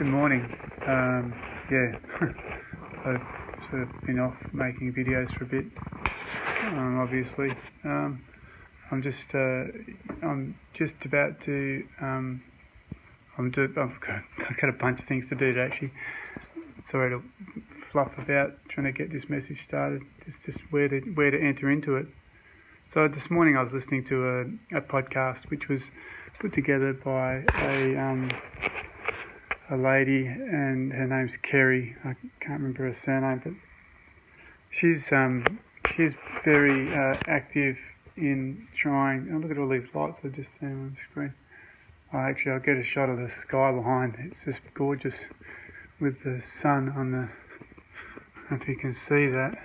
Good morning. Yeah, I've sort of been off making videos for a bit. Obviously, I'm just about to. I've got a bunch of things to do actually. Sorry to fluff about trying to get this message started. It's just where to enter into it. So this morning I was listening to a podcast which was put together by a lady, and her name's Kerry. I can't remember her surname, but she's very active in trying. Oh, look at all these lights I just seen on the screen. I'll get a shot of the sky behind. It's just gorgeous with the sun on the. I don't know if you can see that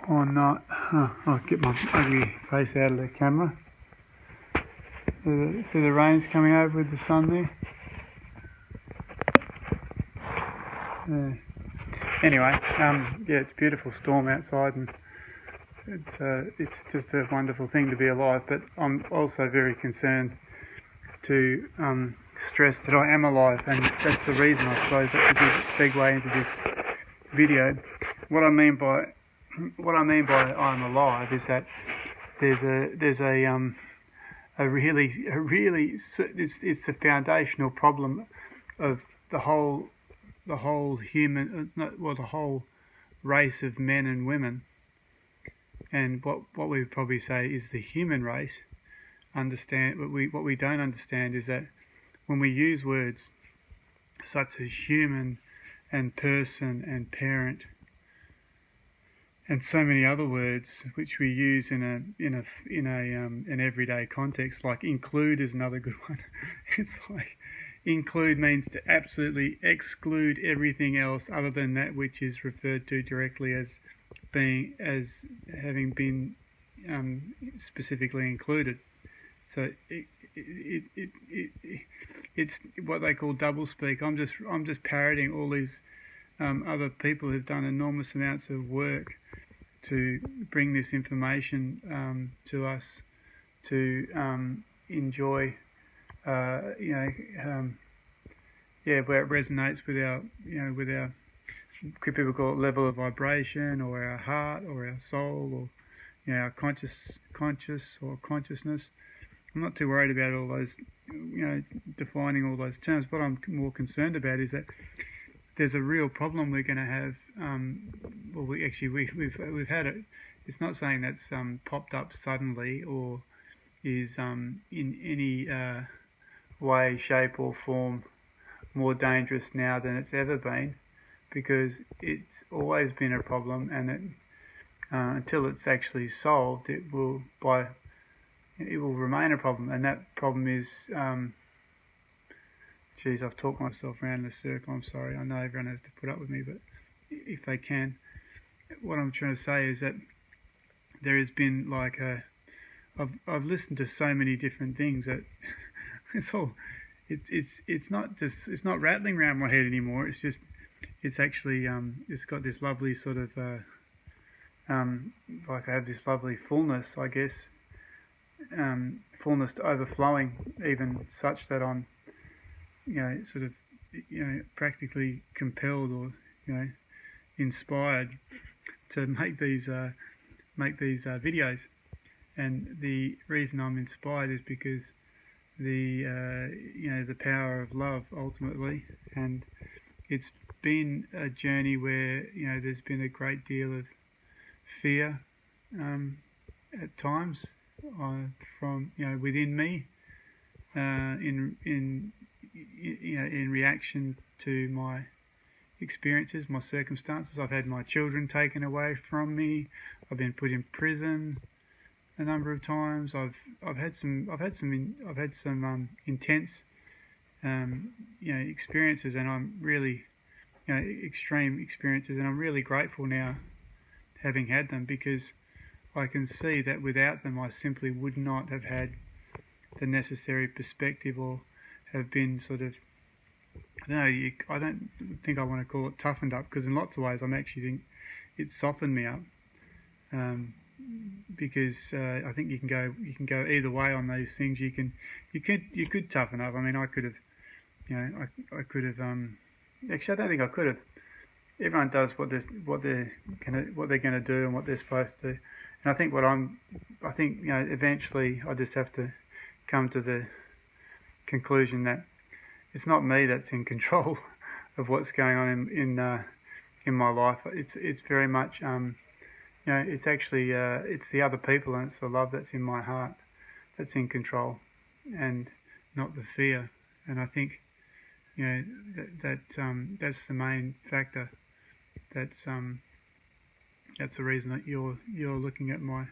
or not. I'll get my ugly face out of the camera. See the rain's coming over with the sun there. Anyway, it's a beautiful storm outside, and it's just a wonderful thing to be alive. But I'm also very concerned to stress that I am alive, and that's the reason, I suppose, that's a good segue into this video. What I mean by I'm alive is that there's a really it's the foundational problem of the whole human, the whole race of men and women, and what we would probably say is the human race. What we don't understand is that when we use words such as human and person and parent and so many other words which we use in an everyday context, like include is another good one. It's like include means to absolutely exclude everything else other than that which is referred to directly as having been specifically included. So it's what they call doublespeak. I'm just parroting all these other people who've done enormous amounts of work to bring this information to us to enjoy. Where it resonates with our people call it level of vibration, or our heart, or our soul, or our conscious or consciousness. I'm not too worried about all those, defining all those terms. What I'm more concerned about is that there's a real problem we're going to have. We've had it. It's not saying that's popped up suddenly or is in any way, shape or form more dangerous now than it's ever been, because it's always been a problem, and that until it's actually solved, it will remain a problem. And that problem is I've talked myself around in a circle. I'm sorry. I know everyone has to put up with me, but if they can, what I'm trying to say is that there has been I've listened to so many different things that it's not rattling around my head anymore. It's actually it's got this lovely sort of I have this lovely fullness, I guess, fullness to overflowing, even such that I'm practically compelled or inspired to make these videos. And the reason I'm inspired is because the power of love ultimately, and it's been a journey where there's been a great deal of fear at times from within me in reaction to my experiences, my circumstances. I've had my children taken away from me. I've been put in prison a number of times. I've had some intense experiences, and I'm really extreme experiences, and I'm really grateful now having had them, because I can see that without them I simply would not have had the necessary perspective, or have been sort of, I don't think I want to call it toughened up, because in lots of ways I actually think it's softened me up, because I think you can go either way on these things. You could toughen up. I mean, I could have I could have. Actually, I don't think I could have. Everyone does what they're gonna do and what they're supposed to do. And I think eventually I just have to come to the conclusion that it's not me that's in control of what's going on in my life. It's very much it's actually it's the other people, and it's the love that's in my heart that's in control, and not the fear. And I think that's the main factor. That's the reason that you're looking at my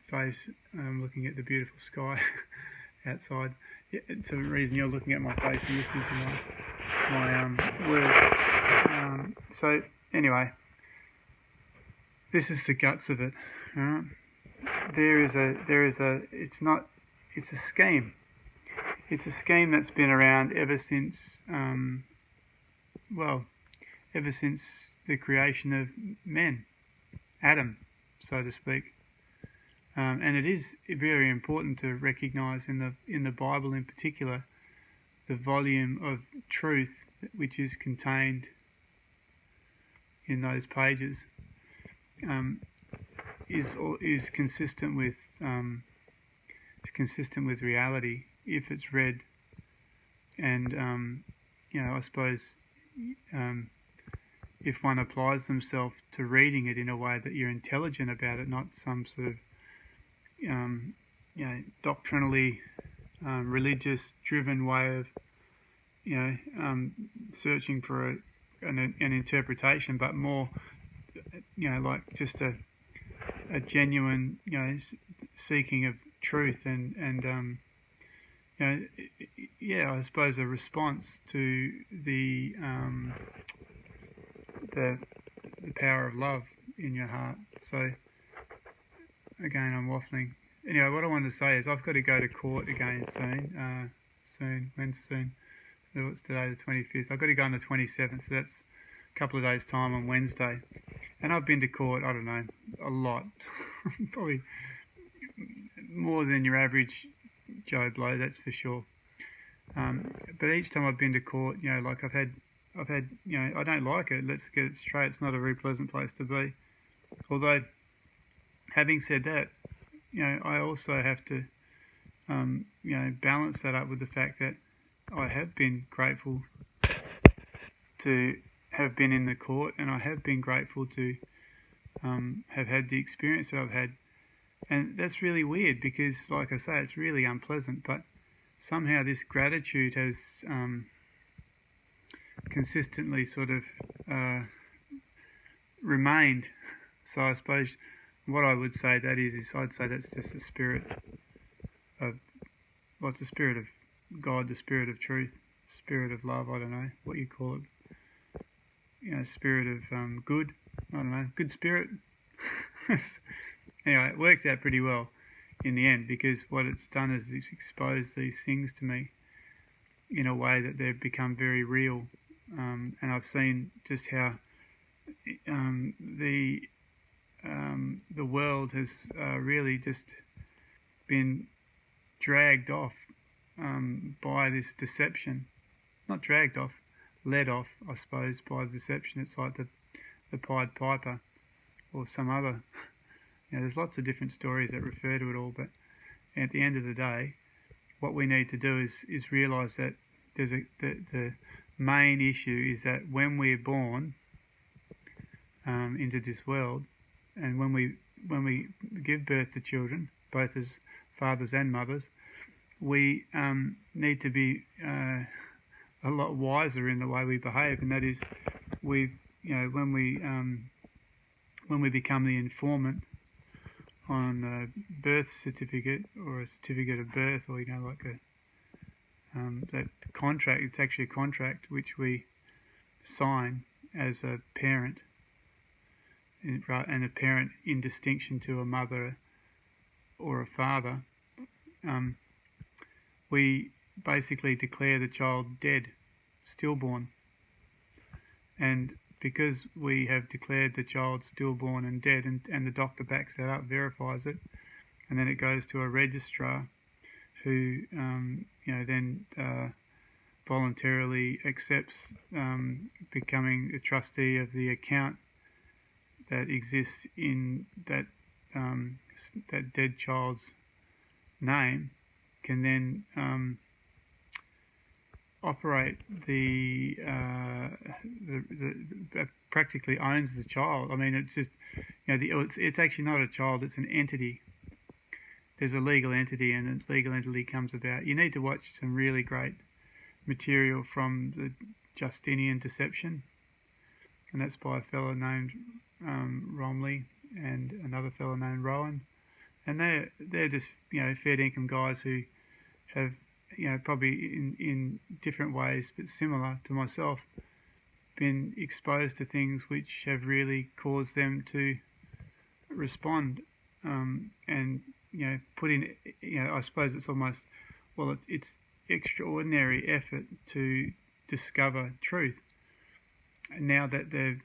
face, looking at the beautiful sky outside. It's the reason you're looking at my face and listening to my words. So anyway, this is the guts of it. Right? It's a scheme. It's a scheme that's been around ever since ever since the creation of men, Adam, so to speak. And it is very important to recognise in the Bible in particular the volume of truth which is contained in those pages is consistent with reality if it's read, and I suppose if one applies themselves to reading it in a way that you're intelligent about it, not some sort of doctrinally religious driven way of searching for an interpretation, but more like just a genuine seeking of truth and I suppose a response to the power of love in your heart. So again, I'm waffling. Anyway, what I wanted to say is I've got to go to court again soon. When's soon? So it's today, the 25th. I've got to go on the 27th, so that's a couple of days' time on Wednesday. And I've been to court, I don't know, a lot. Probably more than your average Joe Blow, that's for sure. But each time I've been to court, like I've had, I don't like it. Let's get it straight. It's not a very pleasant place to be. Although, having said that, I also have to, balance that up with the fact that I have been grateful to have been in the court, and I have been grateful to have had the experience that I've had. And that's really weird because, like I say, it's really unpleasant, but somehow this gratitude has consistently sort of remained. So I suppose what I would say that is I'd say that's just the spirit of, it's the spirit of God, the spirit of truth, spirit of love, I don't know what you call it. Spirit of good, I don't know, good spirit. Anyway, it works out pretty well in the end because what it's done is it's exposed these things to me in a way that they've become very real. And I've seen just how the world has really just been dragged off by this deception. Not dragged off, led off, I suppose, by the deception. It's like the Pied Piper or some other. There's lots of different stories that refer to it all, but at the end of the day, what we need to do is realise that the main issue is that when we're born into this world, and when we give birth to children, both as fathers and mothers, we need to be a lot wiser in the way we behave, and that is, when we become the informant on a birth certificate or a certificate of birth, or like that contract. It's actually a contract which we sign as a parent, and a parent in distinction to a mother or a father. We basically declare the child dead, stillborn, and because we have declared the child stillborn and dead, and the doctor backs that up, verifies it, and then it goes to a registrar who then voluntarily accepts becoming a trustee of the account that exists in that that dead child's name, can then operate practically owns the child. I mean, it's just, it's actually not a child; it's an entity. There's a legal entity, and a legal entity comes about. You need to watch some really great material from the Justinian Deception, and that's by a fellow named Romley and another fellow named Rowan, and they're just fair income guys who have probably in different ways but similar to myself been exposed to things which have really caused them to respond and put in I suppose it's almost it's extraordinary effort to discover truth. And now that they've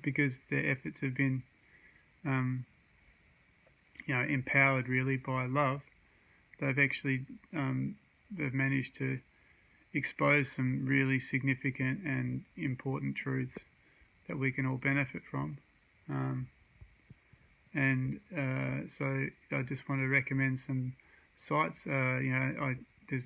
because their efforts have been empowered really by love, they've actually they've managed to expose some really significant and important truths that we can all benefit from. So I just want to recommend some sites. There's